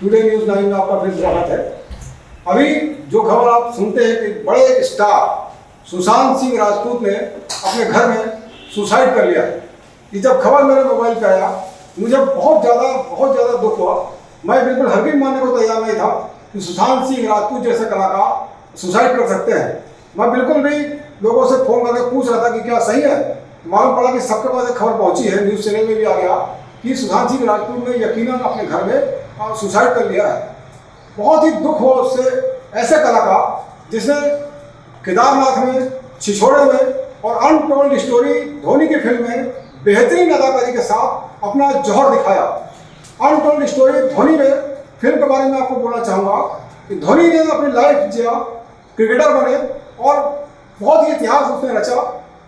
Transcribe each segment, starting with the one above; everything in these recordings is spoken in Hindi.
टुडे न्यूज़ 9 में आपका फिर स्वागत है। अभी जो खबर आप सुनते हैं कि बड़े स्टार सुशांत सिंह राजपूत ने अपने घर में सुसाइड कर लिया है। ये जब खबर मेरे मोबाइल पे आया मुझे बहुत ज़्यादा दुख हुआ। मैं बिल्कुल हरगिज़ मानने को तैयार नहीं था कि सुशांत सिंह राजपूत जैसे कलाकार सुसाइड कर सकते हैं। मैं बिल्कुल भी लोगों से फ़ोन करके पूछ रहा था कि क्या सही है। मालूम पड़ा कि सबके पास एक खबर पहुंची है, न्यूज़ चैनल में भी आ गया कि सुशांत सिंह राजपूत ने यकीनन अपने घर में सुसाइड कर लिया है। बहुत ही दुख हुआ उससे, ऐसे कलाकार जिसने केदारनाथ में, छिछोरे में और अनटोल्ड स्टोरी धोनी की फिल्म में बेहतरीन अदाकारी के साथ अपना जौहर दिखाया। अनटोल्ड स्टोरी धोनी में फिल्म के बारे में आपको बोलना चाहूँगा कि धोनी ने अपनी लाइफ जिया, क्रिकेटर बने और बहुत ही इतिहास उसने रचा,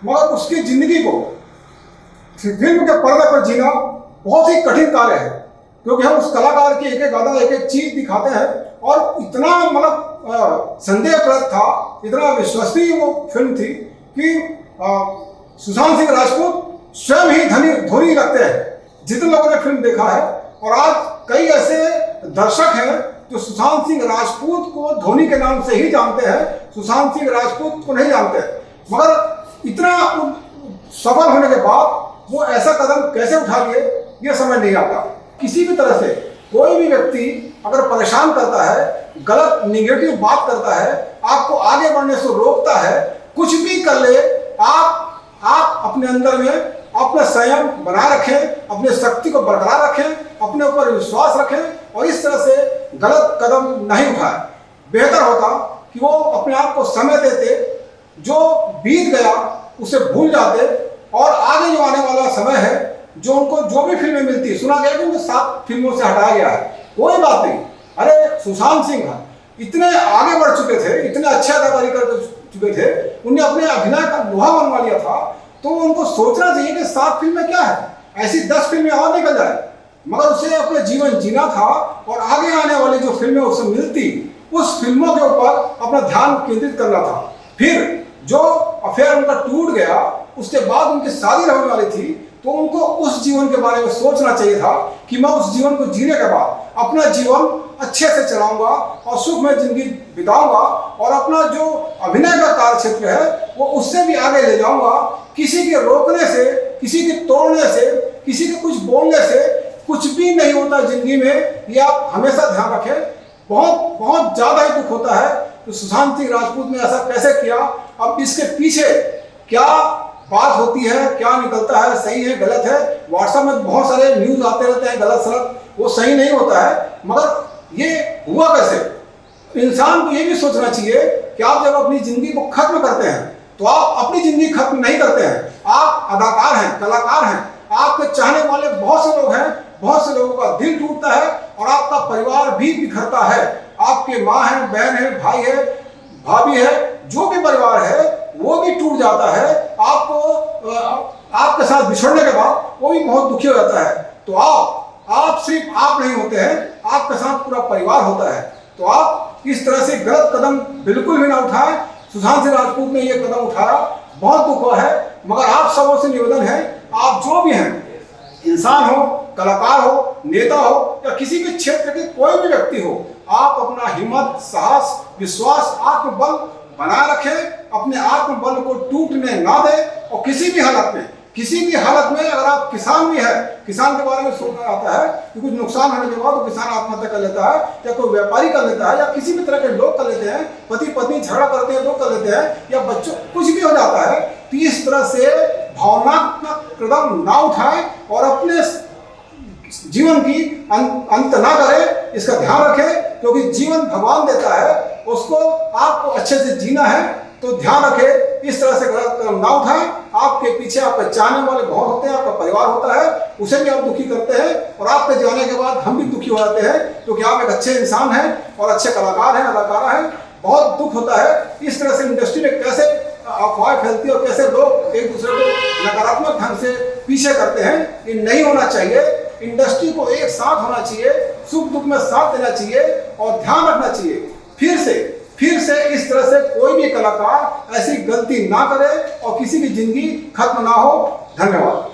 मगर उसकी ज़िंदगी को फिल्म के पर्दे पर जीना बहुत ही कठिन कार्य है, क्योंकि हम उस कलाकार की एक एक गाना, एक एक चीज़ दिखाते हैं और इतना मतलब संदेहप्रद था, इतना विश्वसनीय वो फिल्म थी कि सुशांत सिंह राजपूत स्वयं ही धोनी लगते हैं जितने लोगों ने फिल्म देखा है। और आज कई ऐसे दर्शक हैं जो सुशांत सिंह राजपूत को धोनी के नाम से ही जानते हैं, सुशांत सिंह राजपूत को नहीं जानते। मगर इतना सफल होने के बाद वो ऐसा कदम कैसे उठा लिए ये समझ नहीं आता। किसी भी तरह से कोई भी व्यक्ति अगर परेशान करता है, गलत निगेटिव बात करता है, आपको आगे बढ़ने से रोकता है, कुछ भी कर ले, आप अपने अंदर में अपना संयम बनाए रखें, अपने शक्ति को बरकरार रखें, अपने ऊपर विश्वास रखें और इस तरह से गलत कदम नहीं उठाए। बेहतर होता कि वो अपने आप को समय देते, जो बीत गया उसे भूल जाते और आगे जो आने वाला समय है, जो उनको जो भी फिल्में मिलती है, सुना गया कि उनको 7 फिल्मों से हटाया गया है, कोई बात नहीं। अरे सुशांत सिंह इतने आगे बढ़ चुके थे, इतने अच्छे अदाकारी कर चुके थे, उन्हें अपने अभिनय का लोहा मनवा लिया था, तो उनको सोचना चाहिए कि 7 फिल्में क्या है, ऐसी 10 फिल्में और निकल जाए। मगर उसे अपने जीवन जीना था और आगे आने वाली जो फिल्में उसे मिलती, उस फिल्मों के ऊपर अपना ध्यान केंद्रित करना था। फिर जो अफेयर उनका टूट गया, उसके बाद उनकी शादी होने वाली थी, तो उनको उस जीवन के बारे में सोचना चाहिए था कि मैं उस जीवन को जीने के बाद अपना जीवन अच्छे से चलाऊंगा और सुखमय जिंदगी बिताऊंगा और अपना जो अभिनय का कार्य क्षेत्र है वो उससे भी आगे ले जाऊंगा। किसी के रोकने से, किसी के तोड़ने से, किसी के कुछ बोलने से कुछ भी नहीं होता जिंदगी में, ये आप हमेशा ध्यान रखें। बहुत ज़्यादा ही दुख होता है तो सुशांत सिंह राजपूत ने ऐसा कैसे किया। अब इसके पीछे क्या बात होती है, क्या निकलता है, सही है गलत है, व्हाट्सएप में बहुत सारे न्यूज़ आते रहते हैं गलत सलत, वो सही नहीं होता है। मगर ये हुआ कैसे? इंसान को ये भी सोचना चाहिए कि आप जब अपनी ज़िंदगी को खत्म करते हैं तो आप अपनी ज़िंदगी खत्म नहीं करते हैं। आप अदाकार हैं, कलाकार हैं, आपके चाहने वाले बहुत से लोग हैं, बहुत से लोगों का दिल टूटता है और आपका परिवार भी बिखरता है। आपके माँ है, बहन है, भाई है, भाभी है, जो भी परिवार है वो भी टूट जाता है। आपके साथ बिछड़ने के बाद वो भी बहुत दुखी हो जाता है। तो आप सिर्फ आप नहीं होते हैं, आपके साथ पूरा परिवार होता है। तो आप इस तरह से गलत कदम बिल्कुल भी ना उठाएं। सुशांत सिंह राजपूत ने ये कदम उठाया, बहुत दुख हुआ है। मगर आप सबों से निवेदन है, आप जो भी हैं, इंसान हो, कलाकार हो, नेता हो या किसी भी क्षेत्र के कोई भी व्यक्ति हो, आप अपना हिम्मत, साहस, विश्वास, आत्मबल बनाए रखें, अपने आत्मबल को टूटने ना दें। और किसी भी हालत में अगर आप किसान भी है, किसान के बारे में सोचना आता है कि कुछ नुकसान होने के बाद तो किसान आत्महत्या कर लेता है, या कोई व्यापारी कर लेता है, या किसी भी तरह के लोग कर लेते हैं, पति पत्नी झगड़ा करते हैं तो कर लेते हैं, या बच्चों कुछ भी हो जाता है। तो इस तरह से भावनात्मक कदम ना उठाएं और अपने जीवन की अंत ना करें, इसका ध्यान रखें। क्योंकि जीवन भगवान देता है, उसको आपको अच्छे से जीना है, तो ध्यान रखें, इस तरह से गलत कदम ना उठाएं। आपके पीछे आपके चाहने वाले बहुत होते हैं, आपका परिवार होता है, उसे भी आप दुखी करते हैं और आपके जाने के बाद हम भी दुखी हो जाते हैं, क्योंकि आप एक अच्छे इंसान हैं और अच्छे कलाकार हैं, अदाकारा हैं। बहुत दुख होता है इस तरह से इंडस्ट्री में कैसे अफवाह फैलती है और कैसे लोग एक दूसरे को नकारात्मक ढंग से पीछे करते हैं। ये नहीं होना चाहिए। इंडस्ट्री को एक साथ होना चाहिए, सुख दुख में साथ देना चाहिए और ध्यान रखना चाहिए। फिर से इस तरह से कोई भी कलाकार ऐसी गलती ना करे और किसी की जिंदगी खत्म ना हो। धन्यवाद।